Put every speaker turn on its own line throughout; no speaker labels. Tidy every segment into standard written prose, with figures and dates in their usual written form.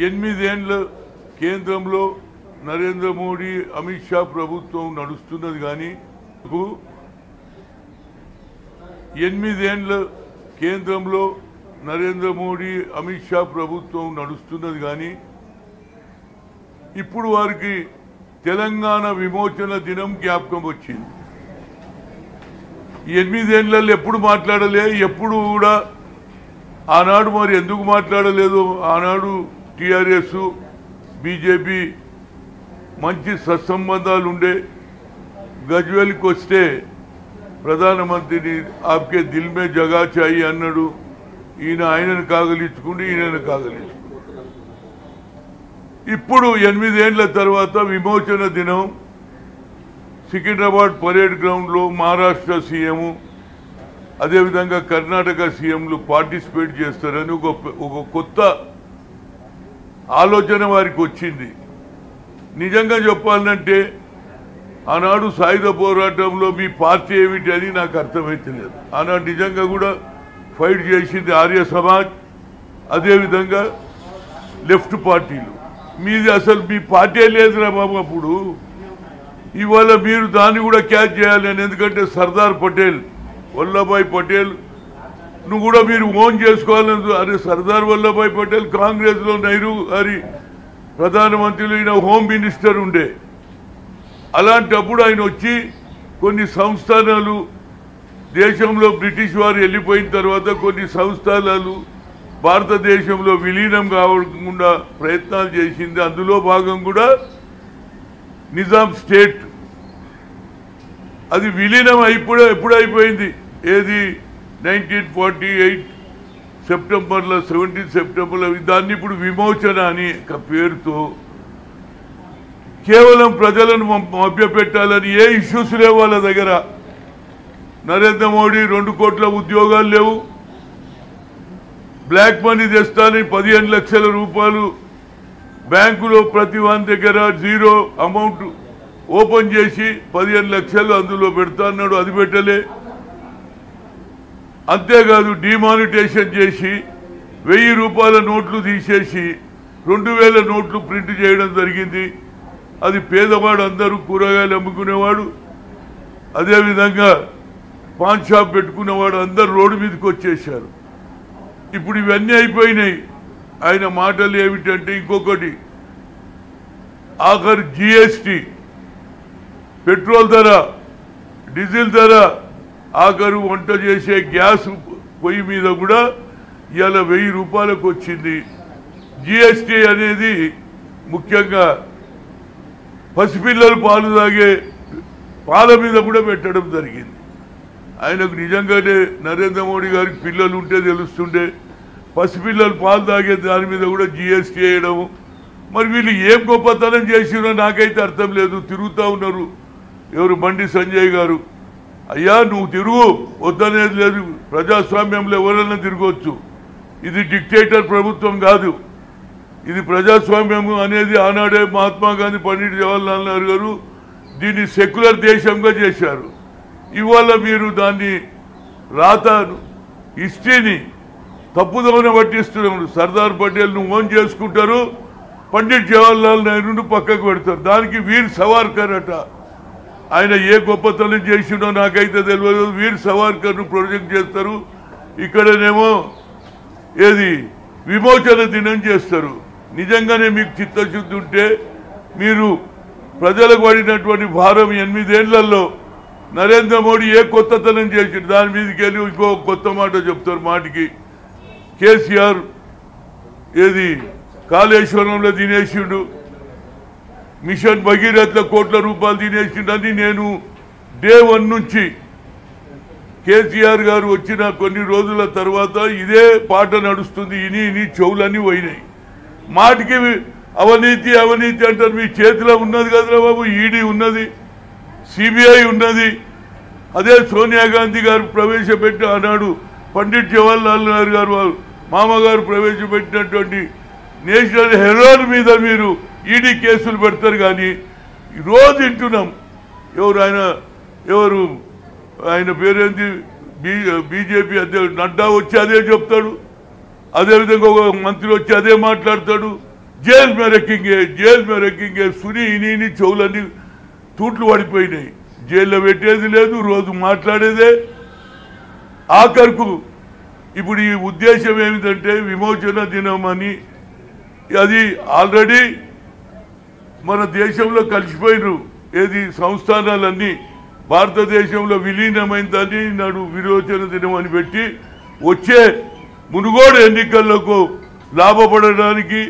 ఎనిమిదేండ్ల కేంద్రంలో నరేంద్ర మోడీ అమిత్ షా ప్రభుత్వం నడుస్తున్నది కానీ ఎనిమిదేండ్ల కేంద్రంలో నరేంద్ర మోడీ అమిత్ షా ప్రభుత్వం నడుస్తున్నది కానీ ఇప్పుడు వారికి తెలంగాణ విమోచన దినం జ్ఞాపకం వచ్చింది. 8 ఏళ్లలో ఎప్పుడు మాట్లాడలే, ఎప్పుడు కూడా ఆనాడు మరి ఎందుకు మాట్లాడలేదు? ఆనాడు టీఆర్ఎస్ బీజేపీ మంచి సత్సంబంధాలు ఉండే. గజ్వేల్కి వస్తే ప్రధానమంత్రిని ఆప్కే దిల్ మే జగా చాయి అన్నాడు. ఆయనను కాగలించుకుంటే ఈయనను కాగలించుకుంది. ఇప్పుడు 8 ఏళ్ల తర్వాత విమోచన దినం సికింద్రాబాద్ పరేడ్ గ్రౌండ్లో మహారాష్ట్ర సీఎం అదేవిధంగా కర్ణాటక సీఎంలు పార్టిసిపేట్ చేస్తారని ఒక కొత్త ఆలోచన వారికి వచ్చింది. నిజంగా చెప్పాలంటే ఆనాడు సాయుధ పోరాటంలో మీ పార్టీ ఏమిటి అని నాకు అర్థమైతలేదు. ఆనాడు నిజంగా కూడా ఫైట్ చేసింది ఆర్య సమాజ్, అదేవిధంగా లెఫ్ట్ పార్టీలు. మీది అసలు మీ పార్టీ లేదురా బాబు. అప్పుడు ఇవాళ మీరు దాన్ని కూడా క్యాచ్ చేయాలని, ఎందుకంటే సర్దార్ పటేల్, వల్లభాయ్ పటేల్ నువ్వు కూడా మీరు ఓన్ చేసుకోవాలని. అరే సర్దార్ వల్లభాయ్ పటేల్ కాంగ్రెస్లో నెహ్రూ గారి ప్రధానమంత్రిలో ఈయన హోమ్ మినిస్టర్ ఉండే. అలాంటప్పుడు ఆయన వచ్చి కొన్ని సంస్థానాలు దేశంలో బ్రిటిష్ వారు వెళ్ళిపోయిన తర్వాత కొన్ని సంస్థానాలు భారతదేశంలో విలీనం కాకుండా ప్రయత్నాలు చేసింది. అందులో భాగం కూడా నిజాం స్టేట్. అది విలీనం ఎప్పుడు అయిపోయింది? ఏది 1948 సెప్టెంబర్లో, 17 సెప్టెంబర్లో. దాన్ని ఇప్పుడు విమోచన అని పేరుతో కేవలం ప్రజలను మభ్యపెట్టాలని ఏ ఇష్యూస్ లేవు వాళ్ళ దగ్గర. నరేంద్ర మోడీ 2 కోట్ల ఉద్యోగాలు లేవు, బ్లాక్ మనీ తెస్తానని 15 లక్షల రూపాయలు బ్యాంకులో ప్రతి వాని దగ్గర జీరో అమౌంట్ ఓపెన్ చేసి 15 లక్షలు అందులో పెడతా అన్నాడు. అది పెట్టలే. అంతేకాదు డిమానిటైజేషన్ చేసి 1000 రూపాయల నోట్లు తీసేసి 2000 నోట్లు ప్రింట్ చేయడం జరిగింది. అది పేదవాడు, అందరూ కూరగాయలు అమ్ముకునేవాడు, అదేవిధంగా పాన్ షాప్ పెట్టుకునేవాడు, అందరు రోడ్డు మీదకి వచ్చేసారు. ఇప్పుడు ఇవన్నీ అయిపోయినాయి. ఆయన మాటలు ఏమిటంటే ఇంకొకటి, ఆఖరి జిఎస్టీ, పెట్రోల్ ధర, డీజిల్ ధర, ఆఖరు వంట చేసే గ్యాస్ పొయ్యి మీద కూడా ఇవాళ 1000 రూపాయలకు వచ్చింది. జిఎస్టీ అనేది ముఖ్యంగా పసిపిల్లలు పాలు తాగే పాల మీద కూడా పెట్టడం జరిగింది. ఆయనకు నిజంగానే నరేంద్ర మోడీ గారికి పిల్లలు ఉంటే తెలుస్తుండే. పసిపిల్లలు పాలు తాగే దాని మీద కూడా జిఎస్టీ వేయడం. మరి వీళ్ళు ఏం గొప్పతనం చేసినో నాకైతే అర్థం లేదు. తిరుగుతూ ఉన్నారు. ఎవరు? బండి సంజయ్ గారు. అయ్యా నువ్వు తిరుగు, వద్దనేది లేదు. ప్రజాస్వామ్యంలో ఎవరైనా తిరగవచ్చు. ఇది డిక్టేటర్ ప్రభుత్వం కాదు, ఇది ప్రజాస్వామ్యం అనేది ఆనాడే మహాత్మా గాంధీ, పండిట్ జవహర్లాల్ నెహ్రూ గారు దీన్ని సెక్యులర్ దేశంగా చేశారు. ఇవాళ మీరు దాన్ని రాత హిస్టరీని తప్పుదోన పట్టిస్తున్నారు. సర్దార్ పటేల్ను ఓన్ చేసుకుంటారు, పండిట్ జవహర్లాల్ నెహ్రూను పక్కకు పెడతారు. దానికి వీర్ సవార్కర్ అట. ఆయన ఏ గొప్పతనం చేసిండో నాకైతే తెలియదు. వీర్ సవార్కర్ను ప్రొజెక్ట్ చేస్తారు. ఇక్కడనేమో ఏది విమోచన దినం చేస్తారు. నిజంగానే మీకు చిత్తశుద్ధి ఉంటే మీరు ప్రజలకు పడినటువంటి భారం 8 ఏళ్లలో నరేంద్ర మోడీ ఏ కొత్తతనం చేసిండు దాని మీదకి వెళ్ళి ఇంకో కొత్త మాట చెప్తారు. మాటికి కేసీఆర్ ఏది కాళేశ్వరంలో తినేసిండు, మిషన్ భగీరథ కోట్ల రూపాయలు తినేసిండని నేను డే 1 నుంచి కేసీఆర్ గారు వచ్చిన కొన్ని రోజుల తర్వాత ఇదే పాట నడుస్తుంది. ఇని చెవులన్నీ పోయినాయి. మాటికి అవినీతి అవినీతి అంటారు. మీ చేతిలో ఉన్నది కదరా బాబు. ఈడీ ఉన్నది, సిబిఐ ఉన్నది. అదే సోనియా గాంధీ గారు ప్రవేశపెట్టి ఆనాడు పండిట్ జవహర్లాల్ నెహ్రూ గారు వారు మామగారు ప్రవేశపెట్టినటువంటి నేషనల్ హెరాల్డ్ మీద మీరు ఈడీ కేసులు పెడతారు. కానీ రోజు వింటున్నాం. ఎవరు ఆయన పేరేంది, బీజేపీ అధ్యక్షుడు నడ్డా వచ్చి అదే చెప్తాడు, అదేవిధంగా ఒక మంత్రి వచ్చి అదే మాట్లాడతాడు. जेल में रखेंगे सुनी इनी చెవులన్నీ తూట్లు పడిపోయినాయి జైల్లో పెట్టేది లేదు రోజు మాట్లాడేదే ఆఖరుకు ఇప్పుడు ఈ ఉద్దేశం ఏమిటంటే విమోచన దినం అని అది ఆల్రెడీ మన దేశంలో కలిసిపోయినారు ఏది సంస్థానాలన్నీ భారతదేశంలో విలీనమైందని నాడు విమోచన దినం అని పెట్టి వచ్చే మునుగోడు ఎన్నికలకు లాభపడడానికి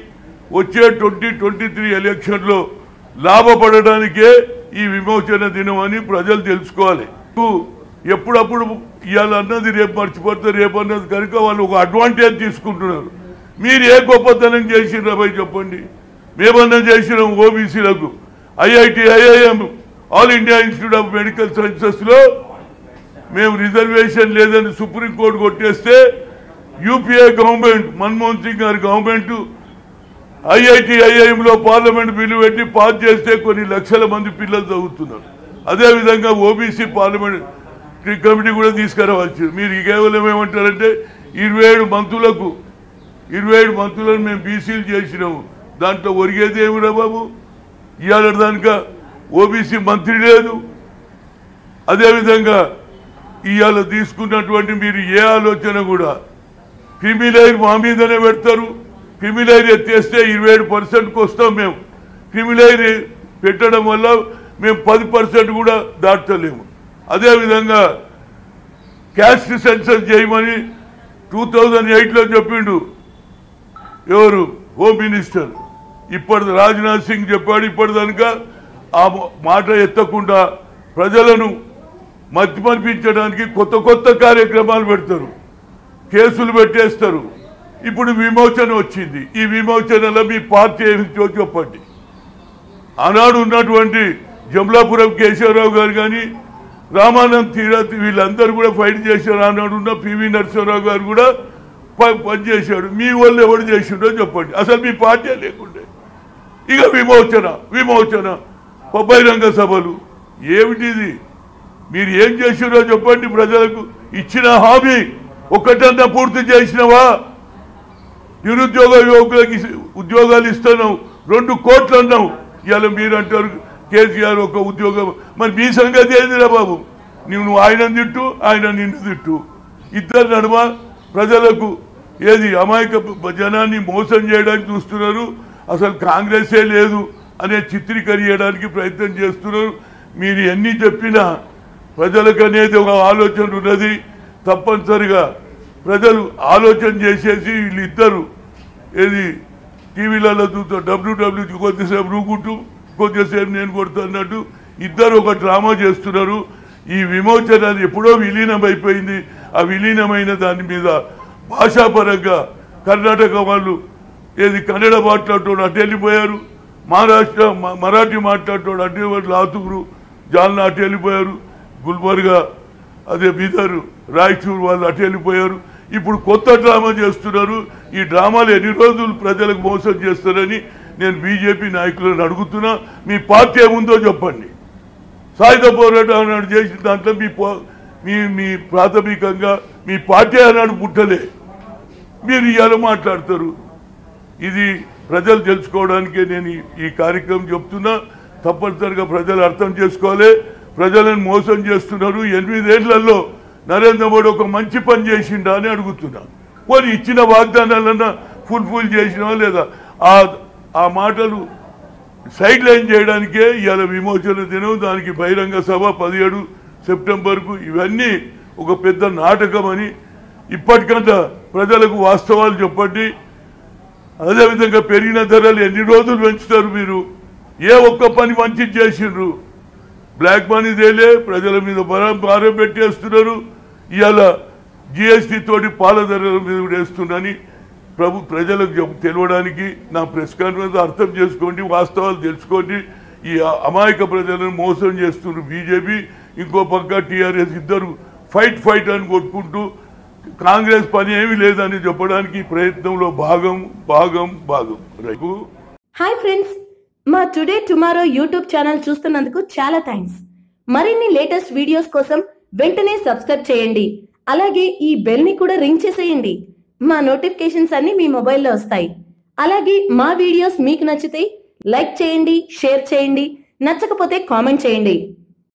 వచ్చే 2023 ఎలక్షన్లో లాభపడడానికే ఈ విమోచన దినం అని ప్రజలు తెలుసుకోవాలి ఎప్పుడప్పుడు ఇవాళ అన్నది రేపు మర్చిపోతే రేపు అన్నది కనుక వాళ్ళు ఒక అడ్వాంటేజ్ తీసుకుంటున్నారు మీరు ఏ గొప్పతనం చేసినారా భయ్ చెప్పండి మేమన్నా చేసినాం ఓబీసీలకు IIM all India institute of medical సైన్సెస్లో మేము రిజర్వేషన్ లేదని సుప్రీంకోర్టు కొట్టేస్తే యూపీఏ గవర్నమెంట్ మన్మోహన్ సింగ్ గారి గవర్నమెంట్ ఐఐఎంలో పార్లమెంట్ బిల్లు పెట్టి పాస్ చేస్తే కొన్ని లక్షల మంది పిల్లలు చదువుతున్నారు అదేవిధంగా ఓబీసీ పార్లమెంట్ కమిటీ కూడా తీసుకురావచ్చు మీరు కేవలం ఏమంటారంటే 27 మంత్రులను మేము బీసీలు చేసినాము దాంట్లో ఒరిగేది ఏమిరా బాబు ఇవాళ దానిక ఓబీసీ మంత్రి లేదు అదేవిధంగా ఇవాళ తీసుకున్నటువంటి మీరు ఏ ఆలోచన కూడా క్రిమిలేయర్ మా మీదనే పెడతారు క్రిమిలేయర్ ఎత్తేస్తే 27%కు వస్తాం మేము క్రిమిలేయర్ పెట్టడం వల్ల మేము 10% కూడా దాటలేము అదేవిధంగా క్యాస్ట్ సెన్సస్ చేయమని 2008లో చెప్పిండు ఎవరు హోమ్ మినిస్టర్ ఇప్పటి రాజ్నాథ్ సింగ్ చెప్పాడు ఇప్పటిదానిక ఆ మాట ఎత్తకుండా ప్రజలను మతిమరిపించడానికి కొత్త కార్యక్రమాలు పెడతారు కేసులు పెట్టేస్తారు ఇప్పుడు విమోచన వచ్చింది ఈ విమోచనలో మీ పార్టీ ఏమిటో చెప్పండి ఆనాడు ఉన్నటువంటి జమలాపురం కేశవరావు గారు కానీ రామానంద్ తీరత్ వీళ్ళందరూ కూడా ఫైట్ చేశారు ఆనాడు ఉన్న పివి నరసింహరావు గారు కూడా పనిచేశాడు మీ వాళ్ళు ఎవరు చేసిండో చెప్పండి అసలు మీ పార్టీ లేకుండే ఇక విమోచన బహిరంగ సభలు ఏమిటిది మీరు ఏం చేసిరో చెప్పండి ప్రజలకు ఇచ్చిన హామీ ఒక్కటన్నా పూర్తి చేసినవా నిరుద్యోగ యువకులకి ఉద్యోగాలు ఇస్తున్నావు 2 కోట్లు అన్నావు ఇవాళ మీరు అంటారు కేసీఆర్ ఒక ఉద్యోగం మరి మీ సంగతి ఏందిరా బాబు నువ్వు ఆయన తిట్టు ఆయన నిన్ను తిట్టు ఇద్దరు నడుమ ప్రజలకు ఏది అమాయక జనాన్ని మోసం చేయడానికి చూస్తున్నారు అసలు కాంగ్రెసే లేదు అనే చిత్రీకరించడానికి ప్రయత్నం చేస్తున్నారు మీరు ఎన్ని చెప్పినా ప్రజలకు అనేది ఒక ఆలోచన ఉన్నది తప్పనిసరిగా ప్రజలు ఆలోచన చేసేసి వీళ్ళిద్దరు ఏది టీవీలలో చూస్తూ డబ్ల్యూడబ్ల్యూకి కొద్దిసేపు నువ్వు కొద్దిసేపు నేను కొడుతున్నట్టు ఇద్దరు ఒక డ్రామా చేస్తున్నారు ఈ విమోచన ఎప్పుడో విలీనం అయిపోయింది ఆ విలీనమైన దాని మీద భాషాపరంగా కర్ణాటక వాళ్ళు ఏది కన్నడ మాట్లాడటోడు అటు వెళ్ళిపోయారు మహారాష్ట్ర మరాఠీ మాట్లాడటోడు అటు లాతూరు జాల్నా అటు వెళ్ళిపోయారు గుల్బర్గా అదే బీదర్ రాయచూరు వాళ్ళు అటు వెళ్ళిపోయారు ఇప్పుడు కొత్త డ్రామా చేస్తున్నారు ఈ డ్రామాలు ఎన్ని రోజులు ప్రజలకు మోసం చేస్తారని నేను బీజేపీ నాయకులను అడుగుతున్నా మీ పార్టీ ఏముందో చెప్పండి సాయుధ పోరాటం అన్నాడు చేసిన దాంట్లో మీ ప్రాథమికంగా మీ పార్టీ అన్నాడు పుట్టలే మీరు ఇవాళ మాట్లాడతారు ఇది ప్రజలు తెలుసుకోవడానికే నేను ఈ కార్యక్రమం చెప్తున్నా తప్పనిసరిగా ప్రజలు అర్థం చేసుకోవాలి ప్రజలను మోసం చేస్తున్నారు 8 ఏళ్లలో నరేంద్ర మోడీ ఒక మంచి పని చేసిండా అని అడుగుతున్నా పోనీ ఇచ్చిన వాగ్దానాలన్నా ఫుల్ఫిల్ చేసినా లేదా ఆ మాటలు సైడ్ లైన్ చేయడానికే ఇవాళ విమోచన దినం దానికి బహిరంగ సభ 17 సెప్టెంబర్కు ఇవన్నీ ఒక పెద్ద నాటకం అని ఇప్పటికంతా ప్రజలకు వాస్తవాలు చెప్పండి అదేవిధంగా పెరిగిన ధరలు ఎన్ని రోజులు పెంచుతారు మీరు ఏ ఒక్క పని మంచి చేసిండ్రు బ్లాక్ మనీ తేలే ప్రజల మీద భారం పెట్టేస్తున్నారు ఇవాళ జిఎస్టీ తోటి పాల ధరల మీద కూడా వేస్తున్నారని ప్రజలకు తెలియడానికి నా ప్రెస్ కాన్ఫరెన్స్ అర్థం చేసుకోండి వాస్తవాలు తెలుసుకోండి ఈ అమాయక ప్రజలను మోసం చేస్తున్నారు బీజేపీ ఇంకో పక్క టీఆర్ఎస్ ఇద్దరు ఫైట్ అని కొట్టుకుంటూ కాంగ్రెస్ పని ఏమీ లేదని చెప్పడానికి ప్రయత్నంలో భాగం రైతు
హాయ్ ఫ్రెండ్స్ మా టుడే టుమారో యూట్యూబ్ ఛానల్ చూస్తున్నందుకు చాలా థ్యాంక్స్ మరిన్ని లేటెస్ట్ వీడియోస్ కోసం వెంటనే సబ్స్క్రైబ్ చేయండి అలాగే ఈ బెల్ ని కూడా రింగ్ చేసేయండి మా నోటిఫికేషన్స్ అన్ని మీ మొబైల్లో వస్తాయి అలాగే మా వీడియోస్ మీకు నచ్చితే లైక్ చేయండి, షేర్ చేయండి, నచ్చకపోతే కామెంట్ చేయండి.